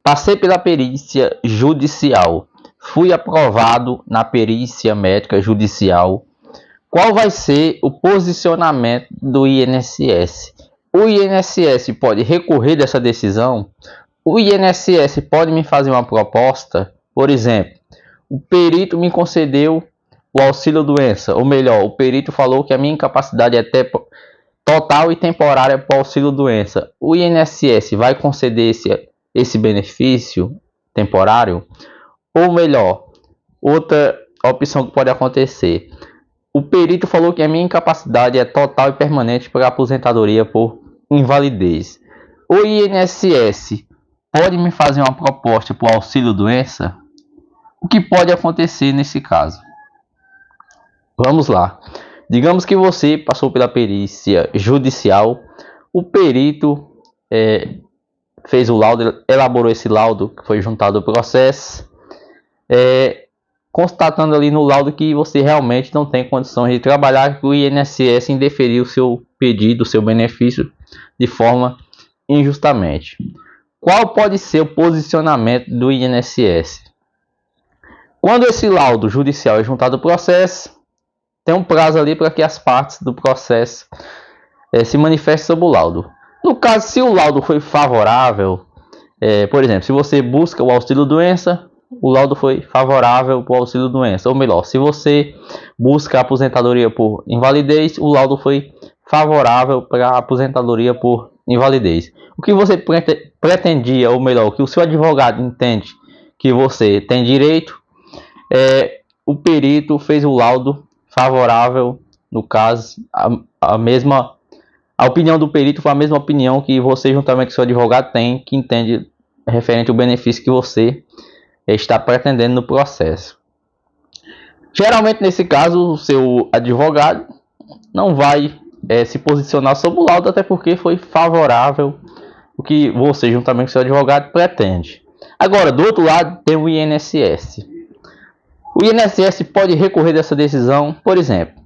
Passei pela perícia judicial. Fui aprovado na perícia médica judicial. Qual vai ser o posicionamento do INSS? O INSS pode recorrer dessa decisão? O INSS pode me fazer uma proposta? Por exemplo, o perito me concedeu o auxílio-doença, ou melhor, o perito falou que a minha incapacidade é total e temporária para o auxílio-doença. O INSS vai conceder esse benefício temporário? Ou melhor, outra opção que pode acontecer: o perito falou que a minha incapacidade é total e permanente para aposentadoria por invalidez. O INSS pode me fazer uma proposta por auxílio-doença? O que pode acontecer nesse caso? Vamos lá. Digamos que você passou pela perícia judicial, o perito fez o laudo, elaborou esse laudo que foi juntado ao processo, constatando ali no laudo que você realmente não tem condições de trabalhar, que o INSS indeferiu o seu pedido, o seu benefício de forma injustamente. Qual pode ser o posicionamento do INSS? Quando esse laudo judicial é juntado ao processo, tem um prazo ali para que as partes do processo se manifestem sobre o laudo. No caso, se o laudo foi favorável, por exemplo, se você busca o auxílio-doença, o laudo foi favorável para o auxílio-doença. Ou melhor, se você busca a aposentadoria por invalidez, o laudo foi favorável para a aposentadoria por invalidez. O que você pretendia, ou melhor, o que o seu advogado entende que você tem direito, o perito fez o laudo favorável, no caso, a opinião do perito foi a mesma opinião que você, juntamente com seu advogado, tem, que entende referente ao benefício que você está pretendendo no processo. Geralmente, nesse caso, o seu advogado não vai se posicionar sobre o laudo, até porque foi favorável o que você, juntamente com seu advogado, pretende. Agora, do outro lado, tem o INSS. O INSS pode recorrer dessa decisão, por exemplo,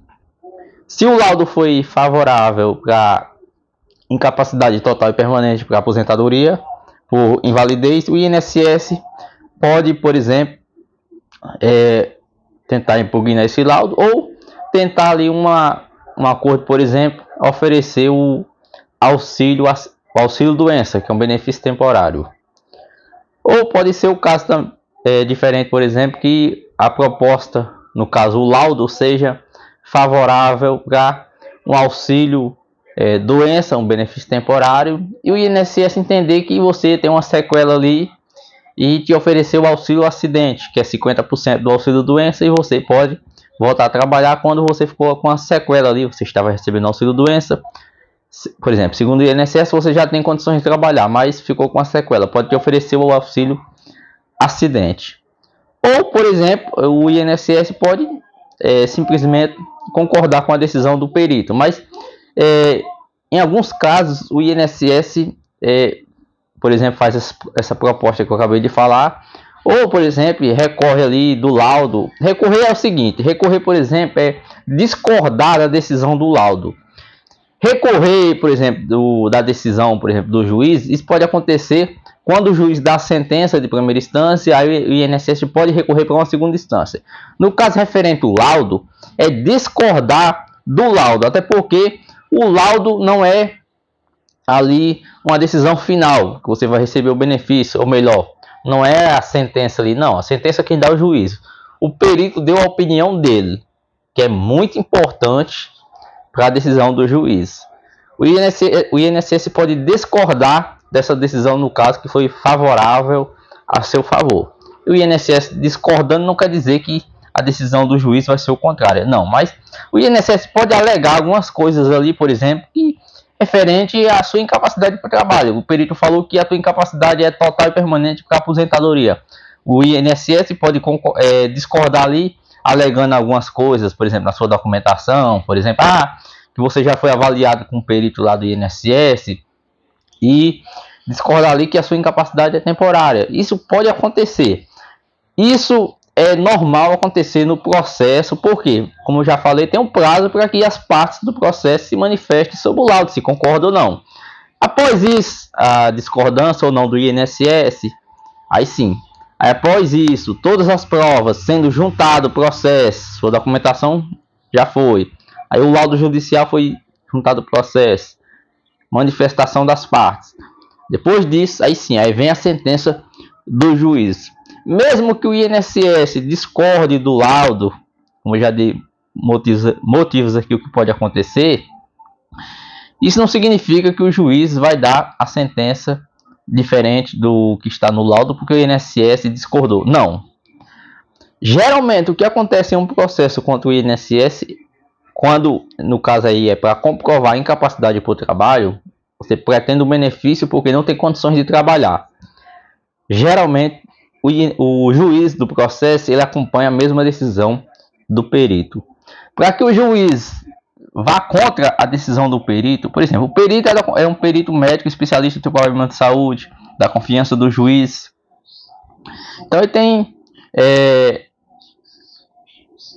se o laudo foi favorável para incapacidade total e permanente para aposentadoria por invalidez, o INSS pode, por exemplo, tentar impugnar esse laudo ou tentar ali um acordo, por exemplo, oferecer o auxílio-doença, que é um benefício temporário. Ou pode ser o caso diferente, por exemplo, que a proposta, no caso o laudo, seja favorável para um auxílio-doença, um benefício temporário, e o INSS entender que você tem uma sequela ali e te oferecer o auxílio-acidente, que é 50% do auxílio-doença, e você pode voltar a trabalhar quando você ficou com a sequela ali, você estava recebendo auxílio-doença. Por exemplo, segundo o INSS, você já tem condições de trabalhar, mas ficou com a sequela, pode te oferecer o auxílio-acidente. Ou, por exemplo, o INSS pode simplesmente concordar com a decisão do perito, mas em alguns casos o INSS, por exemplo, faz essa proposta que eu acabei de falar, ou, por exemplo, recorre ali do laudo. Recorrer é o seguinte: recorrer, por exemplo, é discordar da decisão do laudo. Recorrer, por exemplo, da decisão, por exemplo, do juiz, isso pode acontecer quando o juiz dá a sentença de primeira instância, aí o INSS pode recorrer para uma segunda instância. No caso referente ao laudo, é discordar do laudo, até porque o laudo não é ali uma decisão final, que você vai receber o benefício, ou melhor, não é a sentença ali, não, a sentença quem dá é o juiz. O perito deu a opinião dele, que é muito importante para a decisão do juiz. O INSS pode discordar dessa decisão no caso que foi favorável a seu favor. O INSS discordando não quer dizer que a decisão do juiz vai ser o contrário, não, mas o INSS pode alegar algumas coisas ali, por exemplo, que referente à sua incapacidade para trabalho. O perito falou que a sua incapacidade é total e permanente para aposentadoria. O INSS pode discordar ali, alegando algumas coisas, por exemplo, na sua documentação, por exemplo, que você já foi avaliado com um perito lá do INSS, e discordar ali que a sua incapacidade é temporária. Isso pode acontecer. Isso é normal acontecer no processo, porque, como eu já falei, tem um prazo para que as partes do processo se manifestem sobre o laudo, se concordam ou não. Após isso, a discordância ou não do INSS, Aí sim. Aí, após isso, todas as provas sendo juntado o processo, sua documentação já foi. Aí o laudo judicial foi juntado o processo, manifestação das partes. Depois disso, aí sim, aí vem a sentença do juiz. Mesmo que o INSS discorde do laudo, como eu já dei motivos aqui o que pode acontecer, isso não significa que o juiz vai dar a sentença diferente do que está no laudo porque o INSS discordou. Não. Geralmente o que acontece em um processo contra o INSS, quando no caso aí é para comprovar a incapacidade por trabalho, você pretende um benefício porque não tem condições de trabalhar. Geralmente o juiz do processo ele acompanha a mesma decisão do perito. Para que o juiz vá contra a decisão do perito, por exemplo, o perito é um perito médico especialista em problema de saúde, da confiança do juiz. Então ele tem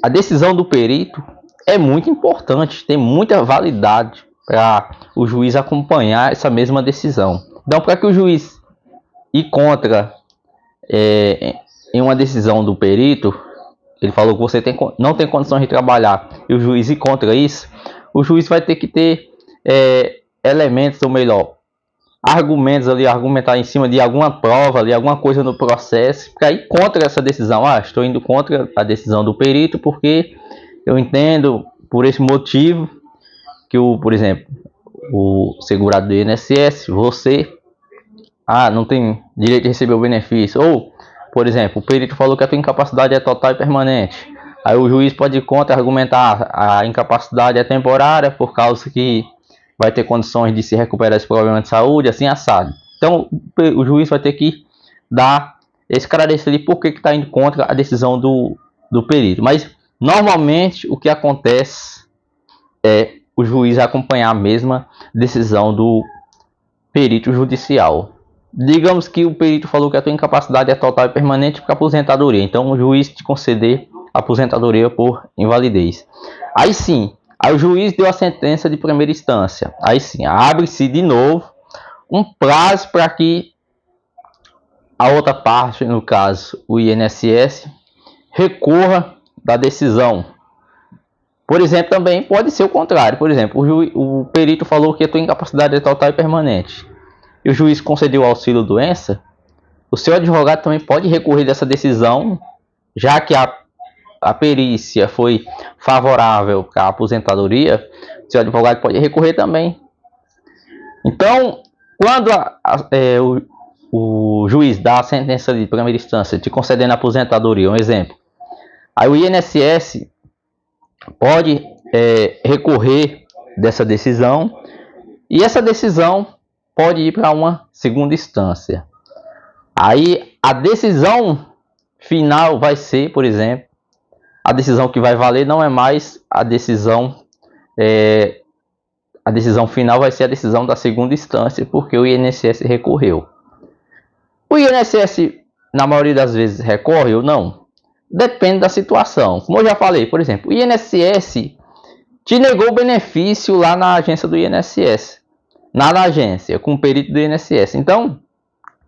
a decisão do perito é muito importante, tem muita validade para o juiz acompanhar essa mesma decisão. Então, para que o juiz ir contra em uma decisão do perito, ele falou que você não tem condições de trabalhar, e o juiz ir contra isso, o juiz vai ter que ter elementos, ou melhor, argumentos ali, argumentar em cima de alguma prova ali, alguma coisa no processo, para ir contra essa decisão. Estou indo contra a decisão do perito porque eu entendo por esse motivo que por exemplo, o segurado do INSS, você não tem direito de receber o benefício. Ou, por exemplo, o perito falou que a tua incapacidade é total e permanente. Aí o juiz pode ir contra argumentar a incapacidade é temporária por causa que vai ter condições de se recuperar esse problema de saúde, assim assado. Então o juiz vai ter que esclarecer ali por que está indo contra a decisão do perito. Mas normalmente o que acontece é o juiz acompanhar a mesma decisão do perito judicial. Digamos que o perito falou que a tua incapacidade é total e permanente para aposentadoria. Então o juiz te conceder aposentadoria por invalidez. Aí sim, aí o juiz deu a sentença de primeira instância. Aí sim, abre-se de novo um prazo para que a outra parte, no caso o INSS, recorra da decisão. Por exemplo, também pode ser o contrário. Por exemplo, o perito falou que a tua incapacidade é total e permanente, e o juiz concedeu auxílio doença. O seu advogado também pode recorrer dessa decisão, já que a perícia foi favorável para a aposentadoria. Seu advogado pode recorrer também. Então, quando o juiz dá a sentença de primeira instância te concedendo a aposentadoria, um exemplo, aí o INSS pode recorrer dessa decisão, e essa decisão pode ir para uma segunda instância. Aí a decisão final vai ser, por exemplo, a decisão que vai valer não é mais a decisão final vai ser a decisão da segunda instância, porque o INSS recorreu. O INSS na maioria das vezes recorre ou não? Depende da situação. Como eu já falei, por exemplo, o INSS te negou o benefício lá na agência do INSS, na agência, com o perito do INSS. Então,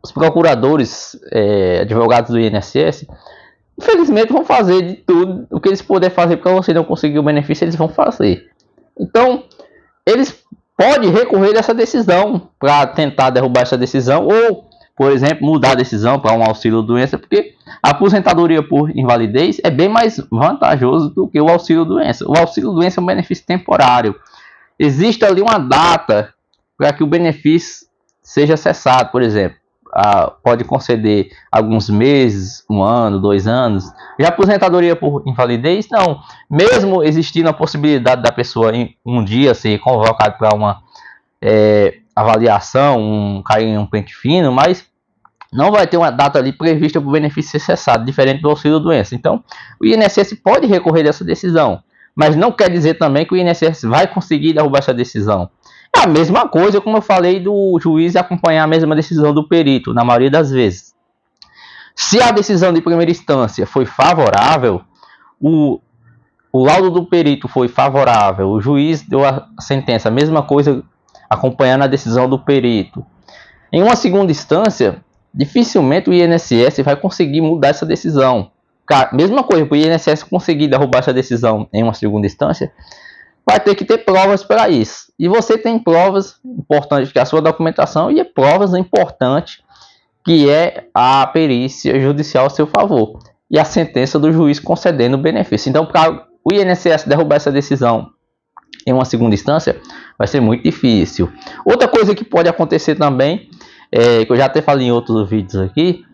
os procuradores, advogados do INSS, infelizmente vão fazer de tudo o que eles puderem fazer para você não conseguir o benefício, eles vão fazer. Então, eles podem recorrer dessa decisão para tentar derrubar essa decisão, ou, por exemplo, mudar a decisão para um auxílio doença, porque a aposentadoria por invalidez é bem mais vantajoso do que o auxílio doença. O auxílio doença é um benefício temporário. Existe ali uma data para que o benefício seja cessado, por exemplo. Pode conceder alguns meses, 1 ano, 2 anos. Já a aposentadoria por invalidez, não. Mesmo existindo a possibilidade da pessoa em um dia ser convocado para uma avaliação, cair em um pente fino, mas não vai ter uma data ali prevista para o benefício ser cessado, diferente do auxílio doença. Então, o INSS pode recorrer dessa decisão, mas não quer dizer também que o INSS vai conseguir derrubar essa decisão. É a mesma coisa, como eu falei, do juiz acompanhar a mesma decisão do perito, na maioria das vezes. Se a decisão de primeira instância foi favorável, o laudo do perito foi favorável, o juiz deu a sentença, a mesma coisa, acompanhando a decisão do perito. Em uma segunda instância, dificilmente o INSS vai conseguir mudar essa decisão. Mesma coisa, para o INSS conseguir derrubar essa decisão em uma segunda instância, vai ter que ter provas para isso. E você tem provas importantes, que é a sua documentação, e provas importantes, que é a perícia judicial a seu favor e a sentença do juiz concedendo o benefício. Então, para o INSS derrubar essa decisão em uma segunda instância, vai ser muito difícil. Outra coisa que pode acontecer também, que eu já até falei em outros vídeos aqui,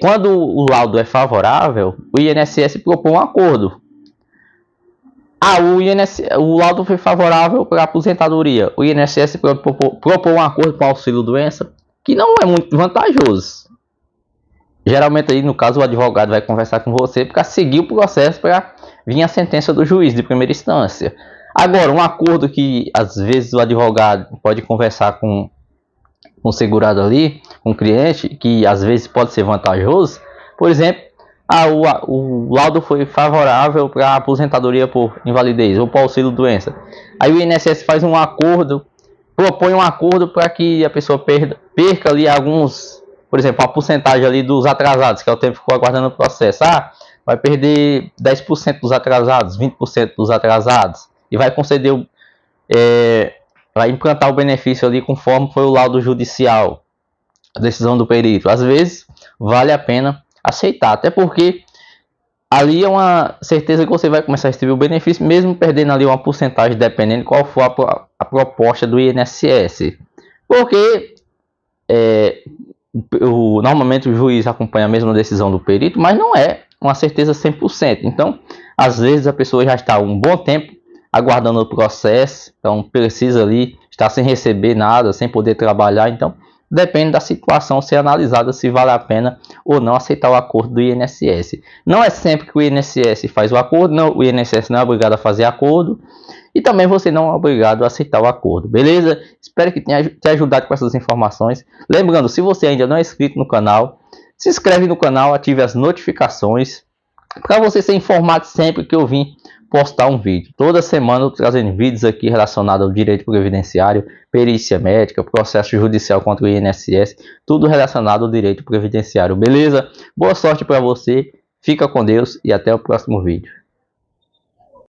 quando o laudo é favorável, o INSS propõe um acordo. O laudo foi favorável para a aposentadoria. O INSS propõe um acordo com o auxílio-doença, que não é muito vantajoso. Geralmente, aí, no caso, o advogado vai conversar com você para seguir o processo para vir a sentença do juiz de primeira instância. Agora, um acordo que às vezes o advogado pode conversar com o segurado ali, com o cliente, que às vezes pode ser vantajoso. Por exemplo, o laudo foi favorável para a aposentadoria por invalidez ou para auxílio-doença. Aí o INSS faz um acordo, propõe um acordo para que a pessoa perca ali alguns, por exemplo, a porcentagem ali dos atrasados, que é o tempo que ficou aguardando o processo. Vai perder 10% dos atrasados, 20% dos atrasados, e vai conceder vai implantar o benefício ali conforme foi o laudo judicial, a decisão do perito. Às vezes vale a pena aceitar, até porque ali é uma certeza que você vai começar a receber o benefício, mesmo perdendo ali uma porcentagem, dependendo qual for a proposta do INSS. Porque normalmente o juiz acompanha a mesma decisão do perito, mas não é uma certeza 100%. Então, às vezes a pessoa já está um bom tempo aguardando o processo, então precisa ali estar sem receber nada, sem poder trabalhar. Então, depende da situação ser analisada se vale a pena ou não aceitar o acordo do INSS. Não é sempre que o INSS faz o acordo, não, o INSS não é obrigado a fazer acordo, e também você não é obrigado a aceitar o acordo, beleza? Espero que tenha te ajudado com essas informações. Lembrando, se você ainda não é inscrito no canal, se inscreve no canal, ative as notificações, para você ser informado sempre que eu vim postar um vídeo. Toda semana eu tô trazendo vídeos aqui relacionados ao direito previdenciário, perícia médica, processo judicial contra o INSS, tudo relacionado ao direito previdenciário, beleza? Boa sorte para você, fica com Deus e até o próximo vídeo.